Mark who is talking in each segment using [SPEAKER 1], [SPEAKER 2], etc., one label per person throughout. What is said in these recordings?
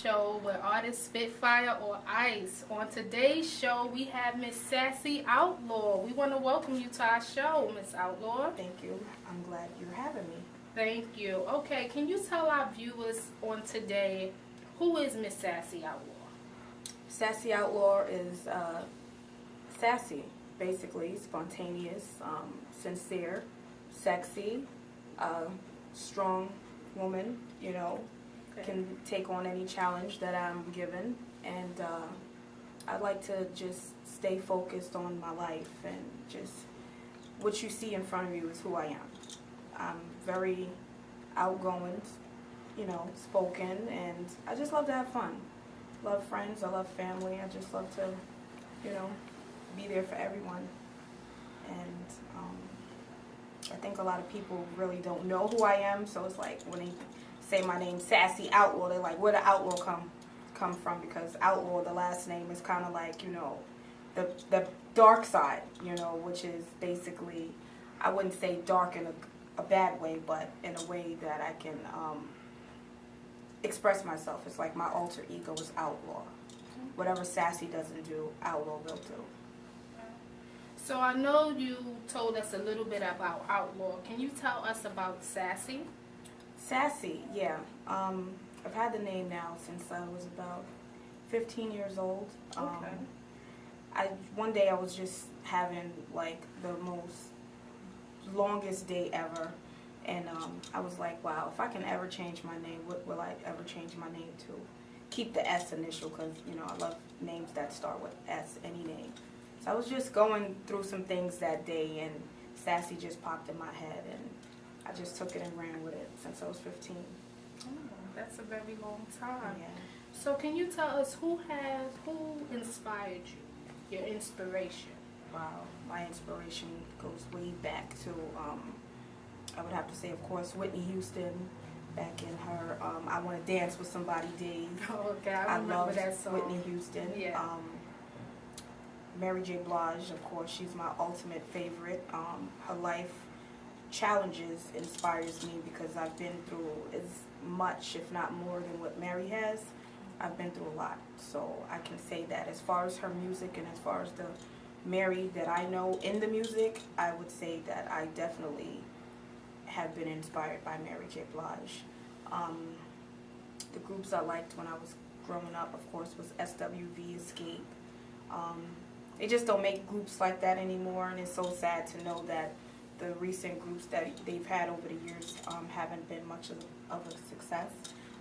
[SPEAKER 1] show where artists spit fire or ice. On today's show, we have Miss Sassy Outlaw. We want to welcome you to our show, Miss Outlaw.
[SPEAKER 2] Thank you. I'm glad you're having me.
[SPEAKER 1] Thank you. Okay, can you tell our viewers on today, who is Miss Sassy Outlaw?
[SPEAKER 2] Sassy Outlaw is sassy, basically, spontaneous, sincere, sexy, strong woman, you know, can take on any challenge that I'm given, and I like to just stay focused on my life, and just what you see in front of you is who I am. I'm very outgoing, you know, spoken, and I just love to have fun. Love friends, I love family, I just love to, you know, be there for everyone. And I think a lot of people really don't know who I am, so it's like when they say my name, Sassy Outlaw, they're like, where did Outlaw come from? Because Outlaw, the last name, is kind of like, you know, the dark side, you know, which is basically, I wouldn't say dark in a bad way, but in a way that I can express myself. It's like my alter ego is Outlaw. Whatever Sassy doesn't do, Outlaw will do.
[SPEAKER 1] So I know you told us a little bit about Outlaw. Can you tell us about Sassy?
[SPEAKER 2] Sassy, yeah. I've had the name now since I was about 15 years old. One day I was just having like the most longest day ever, and I was like, wow, if I can ever change my name, what will I ever change my name to? Keep the S initial, because, you know, I love names that start with S, any name. So I was just going through some things that day, and Sassy just popped in my head, and I just took it and ran with it since I was 15.
[SPEAKER 1] Oh, that's a very long time.
[SPEAKER 2] Yeah.
[SPEAKER 1] So can you tell us who inspired you, your inspiration?
[SPEAKER 2] Wow, my inspiration goes way back to, I would have to say, of course, Whitney Houston, back in her I Want to Dance with Somebody days.
[SPEAKER 1] Oh, okay, I remember that song.
[SPEAKER 2] Whitney Houston.
[SPEAKER 1] Yeah.
[SPEAKER 2] Mary J. Blige, of course, she's my ultimate favorite. Her life challenges inspires me because I've been through as much, if not more, than what Mary has. I've been through a lot, so I can say that as far as her music and as far as the Mary that I know in the music, I would say that I definitely have been inspired by Mary J. Blige. The groups I liked when I was growing up, of course, was SWV, Escape. They just don't make groups like that anymore, and it's so sad to know that the recent groups that they've had over the years haven't been much of a success.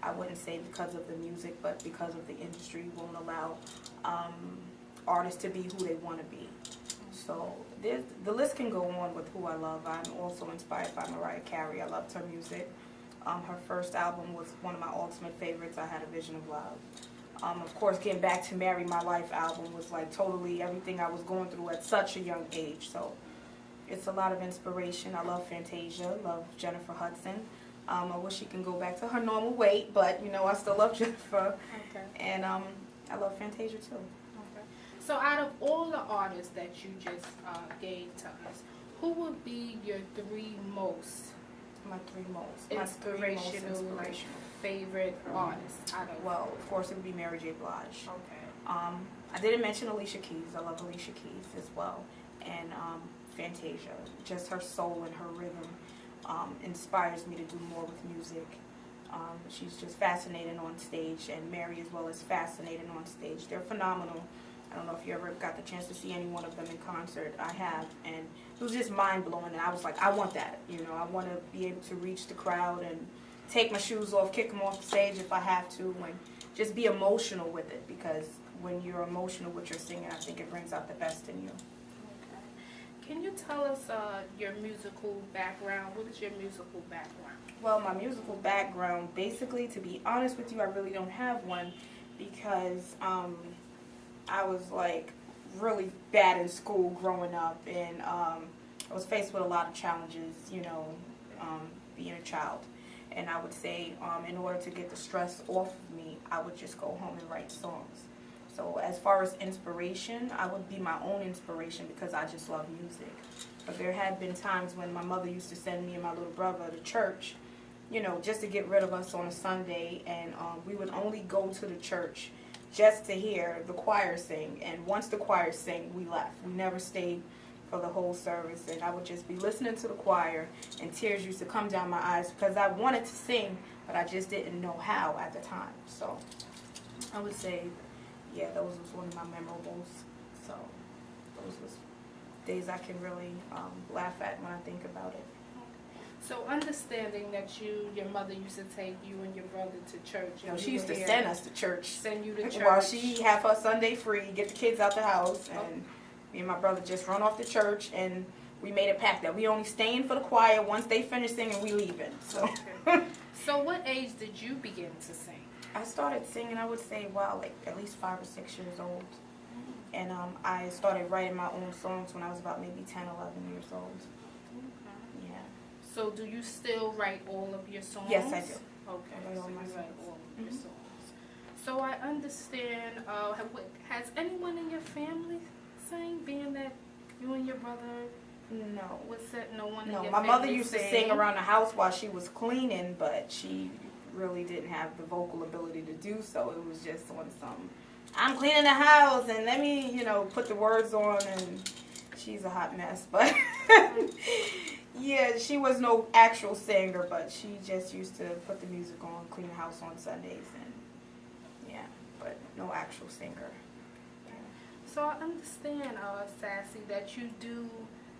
[SPEAKER 2] I wouldn't say because of the music, but because of the industry won't allow artists to be who they want to be. So the list can go on with who I love. I'm also inspired by Mariah Carey. I loved her music. Her first album was one of my ultimate favorites. I Had a Vision of Love. Of course, getting back to Marry My Life album was like totally everything I was going through at such a young age. So it's a lot of inspiration. I love Fantasia, love Jennifer Hudson. I wish she can go back to her normal weight, but, you know, I still love Jennifer.
[SPEAKER 1] Okay.
[SPEAKER 2] And I love Fantasia too.
[SPEAKER 1] Okay. So out of all the artists that you just gave to us, who would be your three most inspirational, like, favorite artists?
[SPEAKER 2] Well, of course, it would be Mary J. Blige.
[SPEAKER 1] Okay.
[SPEAKER 2] I didn't mention Alicia Keys. I love Alicia Keys as well. And Fantasia. Just her soul and her rhythm inspires me to do more with music. She's just fascinating on stage, and Mary as well is fascinating on stage. They're phenomenal. I don't know if you ever got the chance to see any one of them in concert. I have, and it was just mind-blowing, and I was like, I want that. You know, I want to be able to reach the crowd and take my shoes off, kick them off the stage if I have to, and just be emotional with it, because when you're emotional with your singing, I think it brings out the best in you.
[SPEAKER 1] Okay. Can you tell us your musical background? What is your musical background?
[SPEAKER 2] Well, my musical background, basically, to be honest with you, I really don't have one, because I was like really bad in school growing up, and I was faced with a lot of challenges, you know, being a child. And I would say, in order to get the stress off of me, I would just go home and write songs. So as far as inspiration, I would be my own inspiration because I just love music. But there had been times when my mother used to send me and my little brother to church, just to get rid of us on a Sunday. And we would only go to the church just to hear the choir sing. And once the choir sang, we left. We never stayed for the whole service. And I would just be listening to the choir, and tears used to come down my eyes because I wanted to sing, but I just didn't know how at the time. So I would say, yeah, those was one of my memorables. So those was days I can really laugh at when I think about it.
[SPEAKER 1] So understanding that your mother used to take you and your brother to church.
[SPEAKER 2] No, she used to send us to church.
[SPEAKER 1] Send you to church.
[SPEAKER 2] While she have her Sunday free, get the kids out the house, and me and my brother just run off to church, and we made a pact that we only staying for the choir. Once they finish singing, we leaving. So,
[SPEAKER 1] So what age did you begin to sing?
[SPEAKER 2] I started singing, I would say, like at least 5 or 6 years old. And I started writing my own songs when I was about maybe 10, 11 years old. Okay. Yeah.
[SPEAKER 1] So do you still write all of your songs?
[SPEAKER 2] Yes, I do.
[SPEAKER 1] Okay,
[SPEAKER 2] I write
[SPEAKER 1] so
[SPEAKER 2] all
[SPEAKER 1] you
[SPEAKER 2] my
[SPEAKER 1] write
[SPEAKER 2] songs.
[SPEAKER 1] all of your songs. So I understand, has anyone in your family sang, being that you and your brother?
[SPEAKER 2] No.
[SPEAKER 1] No one in
[SPEAKER 2] No,
[SPEAKER 1] your
[SPEAKER 2] my
[SPEAKER 1] family
[SPEAKER 2] mother used to sing around the house while she was cleaning, but she really didn't have the vocal ability to do so. It was just on some, I'm cleaning the house and let me, put the words on, and she's a hot mess. But yeah, she was no actual singer, but she just used to put the music on, clean the house on Sundays, and yeah, but no actual singer. Yeah.
[SPEAKER 1] So I understand, Sassy, that you do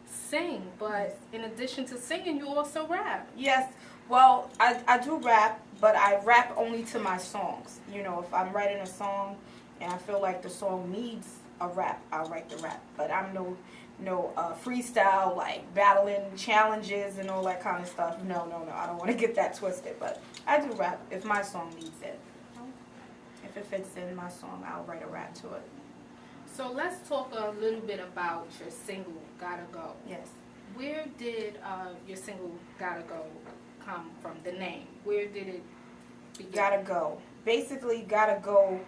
[SPEAKER 1] sing, but in addition to singing, you also rap.
[SPEAKER 2] Yes. Well, I do rap, but I rap only to my songs. If I'm writing a song and I feel like the song needs a rap, I'll write the rap. But I'm no freestyle, like battling challenges and all that kind of stuff. No. I don't want to get that twisted. But I do rap if my song needs it. If it fits in my song, I'll write a rap to it.
[SPEAKER 1] So let's talk a little bit about your single, Gotta Go.
[SPEAKER 2] Yes.
[SPEAKER 1] Where did your single, Gotta Go, come from, the name? Where did it begin?
[SPEAKER 2] Gotta Go. Basically, Gotta Go,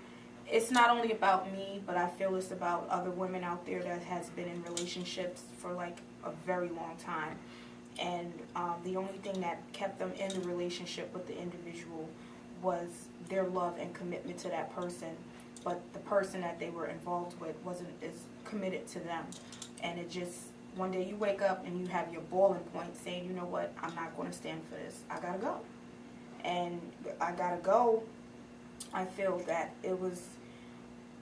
[SPEAKER 2] it's not only about me, but I feel it's about other women out there that has been in relationships for like a very long time. And the only thing that kept them in the relationship with the individual was their love and commitment to that person. But the person that they were involved with wasn't as committed to them. And it just, one day you wake up and you have your boiling point saying, you know what, I'm not going to stand for this. I gotta go. And I gotta go, I feel that it was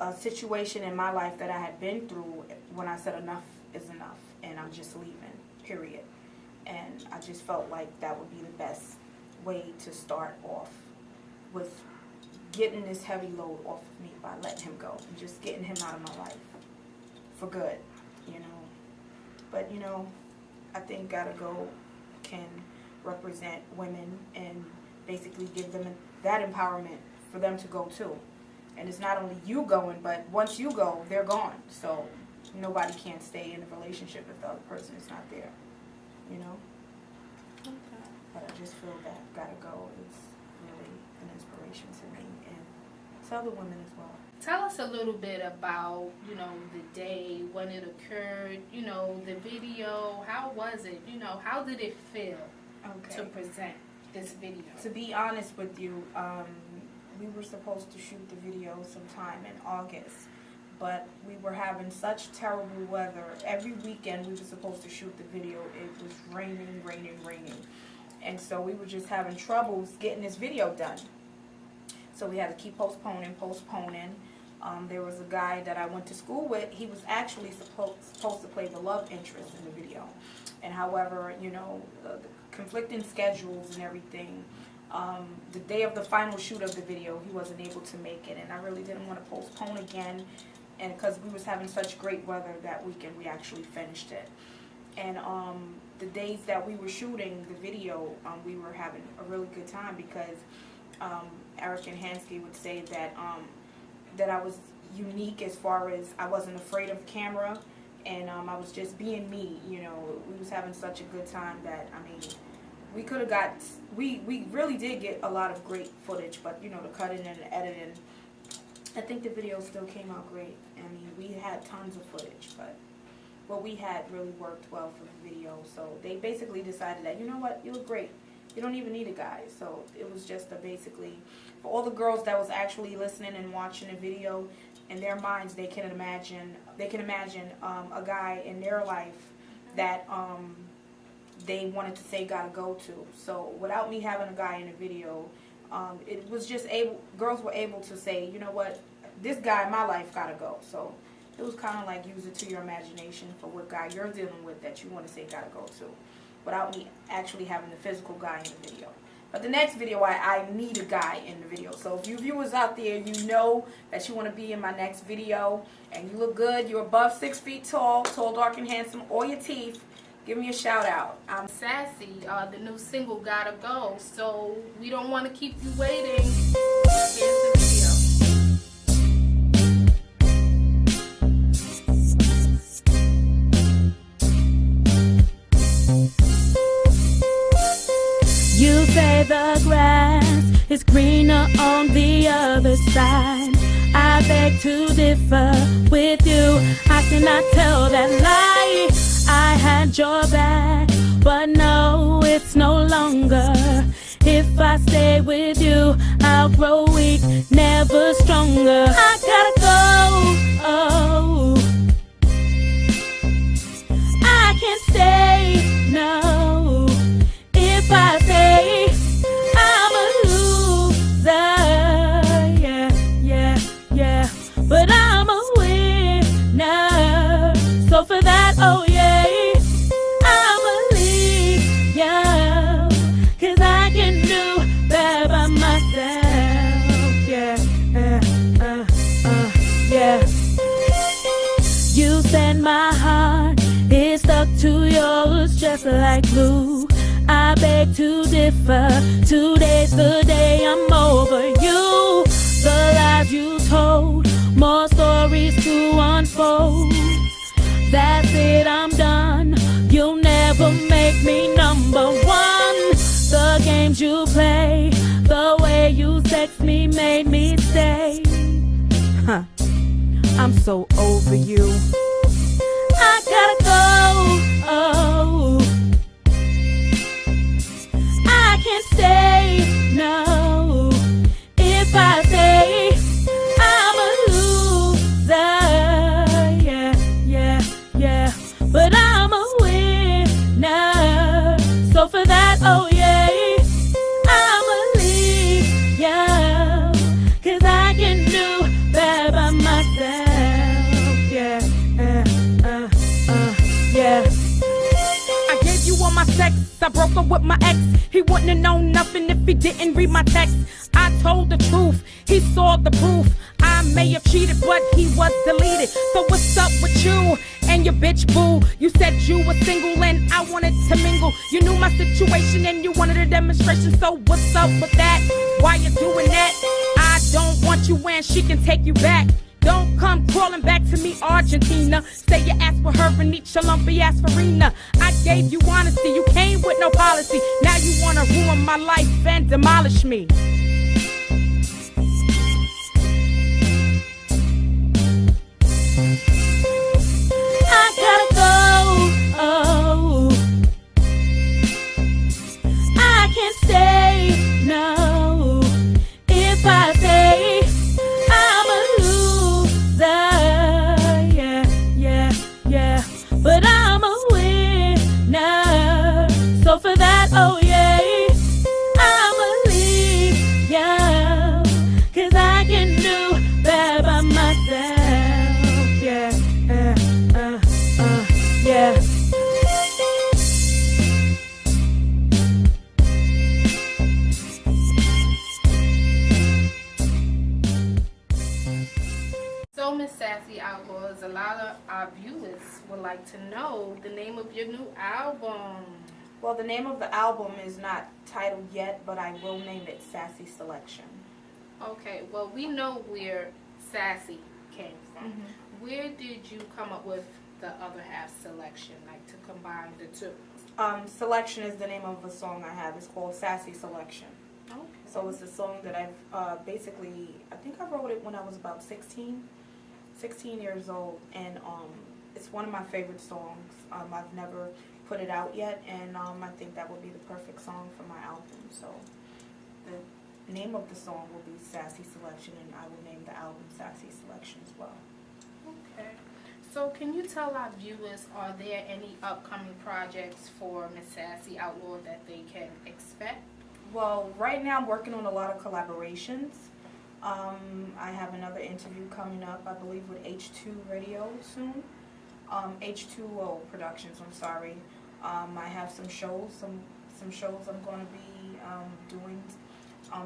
[SPEAKER 2] a situation in my life that I had been through when I said enough is enough and I'm just leaving, period. And I just felt like that would be the best way to start off with getting this heavy load off of me by letting him go and just getting him out of my life for good, But, I think Gotta Go can represent women and basically give them that empowerment for them to go too. And it's not only you going, but once you go, they're gone. So nobody can stay in a relationship if the other person is not there,
[SPEAKER 1] Okay.
[SPEAKER 2] But I just feel that Gotta Go is really an inspiration to me and to other women as well.
[SPEAKER 1] Tell us a little bit about, the day, when it occurred, the video. How was it? How did it feel to present this video?
[SPEAKER 2] To be honest with you, we were supposed to shoot the video sometime in August, but we were having such terrible weather. Every weekend we were supposed to shoot the video. It was raining. And so we were just having troubles getting this video done. So we had to keep postponing. There was a guy that I went to school with. He was actually supposed to play the love interest in the video. And however, the conflicting schedules and everything, the day of the final shoot of the video, he wasn't able to make it. And I really didn't want to postpone again. And because we was having such great weather that weekend, we actually finished it. And the days that we were shooting the video, we were having a really good time because Eric and Hansky would say that that I was unique as far as I wasn't afraid of the camera, and I was just being me. We was having such a good time that, we could have we really did get a lot of great footage, but the cutting and the editing, I think the video still came out great. We had tons of footage, but what we had really worked well for the video. So they basically decided that, you know what, you look great. You don't even need a guy. So it was just basically for all the girls that was actually listening and watching the video. In their minds, they can imagine a guy in their life that they wanted to say gotta go to. So without me having a guy in the video, it was just girls were able to say, you know what, this guy in my life gotta go. So it was kind of like use it to your imagination for what guy you're dealing with that you want to say gotta go to, without me actually having the physical guy in the video. But the next video, I need a guy in the video. So if you viewers out there, you know that you want to be in my next video, and you look good, you're above 6 feet tall, dark, and handsome, or your teeth, give me a shout out. I'm
[SPEAKER 1] Sassy, the new single Gotta Go. So we don't want to keep you waiting. Here's the video.
[SPEAKER 3] You say the grass is greener on the other side. I beg to differ with you. I cannot tell that lie. I had your back, but no, it's no longer. If I stay with you, I'll grow weak, never stronger. I gotta go. Oh, I can't stay. No. If I say I'm a loser, yeah, but I'm a winner. So for that, oh yeah, I'm a leave, yeah, 'cause I can do better by myself, yeah. You said my heart is stuck to yours just like glue. I beg to differ. Today's the day I'm over you. The lies you told, more stories to unfold. That's it, I'm done. You'll never make me number one. The games you play, the way you sex me made me stay. I'm so over you. I gotta go. Oh, I can't stay, no. If I say I'm a loser, yeah, but I'm a winner. So for that, oh yeah, I'm a leave, yeah, 'cause I can do better by myself, yeah.
[SPEAKER 4] I gave you all my sex, I broke up with my ex. He wouldn't have known nothing if he didn't read my text. I told the truth, he saw the proof. I may have cheated, but he was deleted. So what's up with you and your bitch boo? You said you were single and I wanted to mingle. You knew my situation and you wanted a demonstration. So what's up with that? Why you doing that? I don't want you when she can take you back. Don't come crawling back to me, Argentina. Say you asked for her and eat your lumpy ass farina. I gave you honesty, you came with no policy. Now you wanna ruin my life and demolish me.
[SPEAKER 3] I gotta go. Oh, I can't stay, no. If I say I'm a loser, yeah, but I'm a winner. So for that, oh yeah, I'm a leave, yeah, 'cause I can do better by myself, yeah.
[SPEAKER 1] So, Miss Sassy Outlaws, a lot of our viewers would like to know the name of your new album.
[SPEAKER 2] Well, the name of the album is not titled yet, but I will name it Sassy Selection.
[SPEAKER 1] Okay, well, we know where Sassy came from.
[SPEAKER 2] Mm-hmm.
[SPEAKER 1] Where did you come up with the other half, Selection, like to combine the two?
[SPEAKER 2] Selection is the name of a song I have. It's called Sassy Selection.
[SPEAKER 1] Okay.
[SPEAKER 2] So it's a song that I've basically, I think I wrote it when I was about 16 years old, and it's one of my favorite songs. I've never put it out yet, and I think that would be the perfect song for my album. So the name of the song will be Sassy Selection, and I will name the album Sassy Selection as well.
[SPEAKER 1] Okay. So can you tell our viewers, are there any upcoming projects for Miss Sassy Outlaw that they can expect?
[SPEAKER 2] Well, right now I'm working on a lot of collaborations. I have another interview coming up, I believe, with H2 Radio soon. H2O Productions, I'm sorry. I have some shows, some shows I'm going to be doing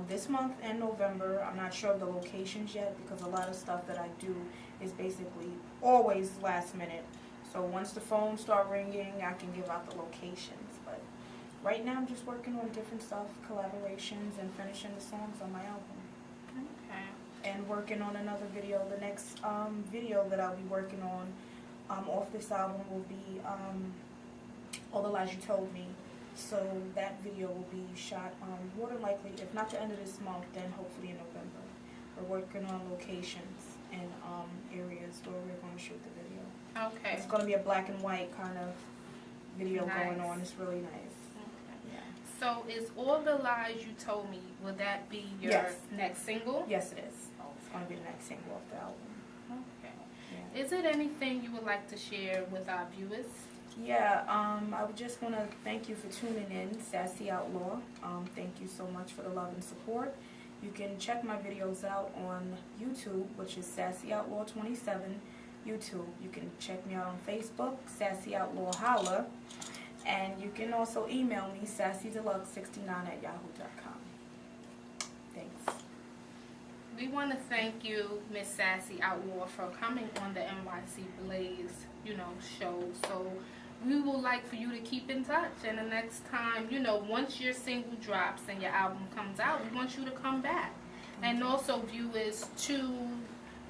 [SPEAKER 2] this month and November. I'm not sure of the locations yet because a lot of stuff that I do is basically always last minute. So once the phones start ringing, I can give out the locations. But right now I'm just working on different stuff, collaborations, and finishing the songs on my album.
[SPEAKER 1] Okay.
[SPEAKER 2] And working on another video. The next video that I'll be working on off this album will be All the Lies You Told Me. So that video will be shot more than likely, if not the end of this month, then hopefully in November. We're working on locations and areas where we're going to shoot the video.
[SPEAKER 1] Okay.
[SPEAKER 2] It's going to be a black and white kind of video going
[SPEAKER 1] Nice.
[SPEAKER 2] on. It's really nice.
[SPEAKER 1] Okay.
[SPEAKER 2] Yeah.
[SPEAKER 1] So is All the Lies You Told Me, will that be your
[SPEAKER 2] Yes.
[SPEAKER 1] next single?
[SPEAKER 2] Yes, it is. It's going to be the next single off the album.
[SPEAKER 1] Okay.
[SPEAKER 2] Yeah.
[SPEAKER 1] Is it anything you would like to share with our viewers?
[SPEAKER 2] Yeah, I would just want to thank you for tuning in, Sassy Outlaw. Thank you so much for the love and support. You can check my videos out on YouTube, which is Sassy Outlaw 27 YouTube. You can check me out on Facebook, Sassy Outlaw Holla. And you can also email me, sassydeluxe69@yahoo.com. Thanks.
[SPEAKER 1] We want to thank you, Miss Sassy Outlaw, for coming on the NYC Blaze, show. So we would like for you to keep in touch, and the next time, once your single drops and your album comes out, we want you to come back. And also, viewers, to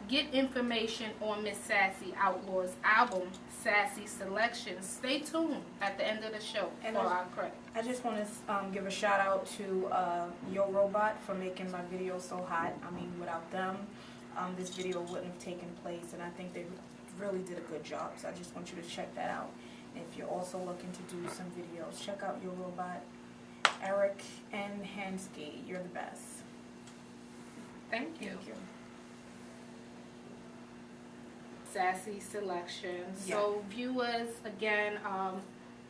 [SPEAKER 1] get information on Miss Sassy Outlaw's album, Sassy Selection, stay tuned at the end of the show for our credits.
[SPEAKER 2] I just want to give a shout out to Yo Robot for making my video so hot. I mean, without them, this video wouldn't have taken place, and I think they really did a good job. So I just want you to check that out. If you're also looking to do some videos, check out Yo Robot. Eric and Hansky, you're the best.
[SPEAKER 1] Thank you.
[SPEAKER 2] Thank you.
[SPEAKER 1] Sassy Selection.
[SPEAKER 2] Yeah.
[SPEAKER 1] So viewers, again,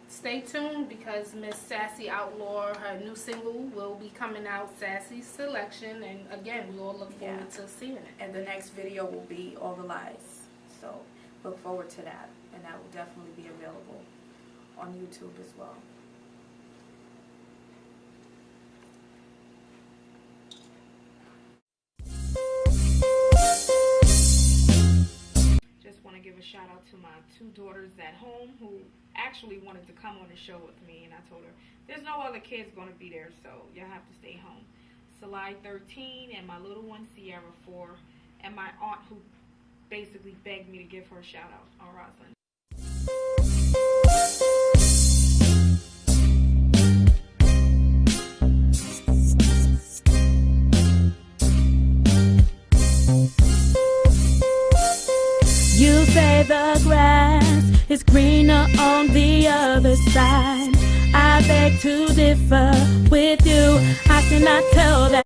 [SPEAKER 1] stay tuned because Miss Sassy Outlaw, her new single will be coming out, Sassy Selection, and again, we all look forward to seeing it.
[SPEAKER 2] And the next video will be All the Lies. So look forward to that, and that will definitely be available on YouTube as well. Just want to give a shout out to my two daughters at home who actually wanted to come on the show with me, and I told her there's no other kids going to be there, so you'll have to stay home. Salai 13 and my little one Sierra 4, and my aunt who basically begged me to give her a shout out on Roslyn.
[SPEAKER 3] You say the grass is greener on the other side. I beg to differ with you. I cannot tell that.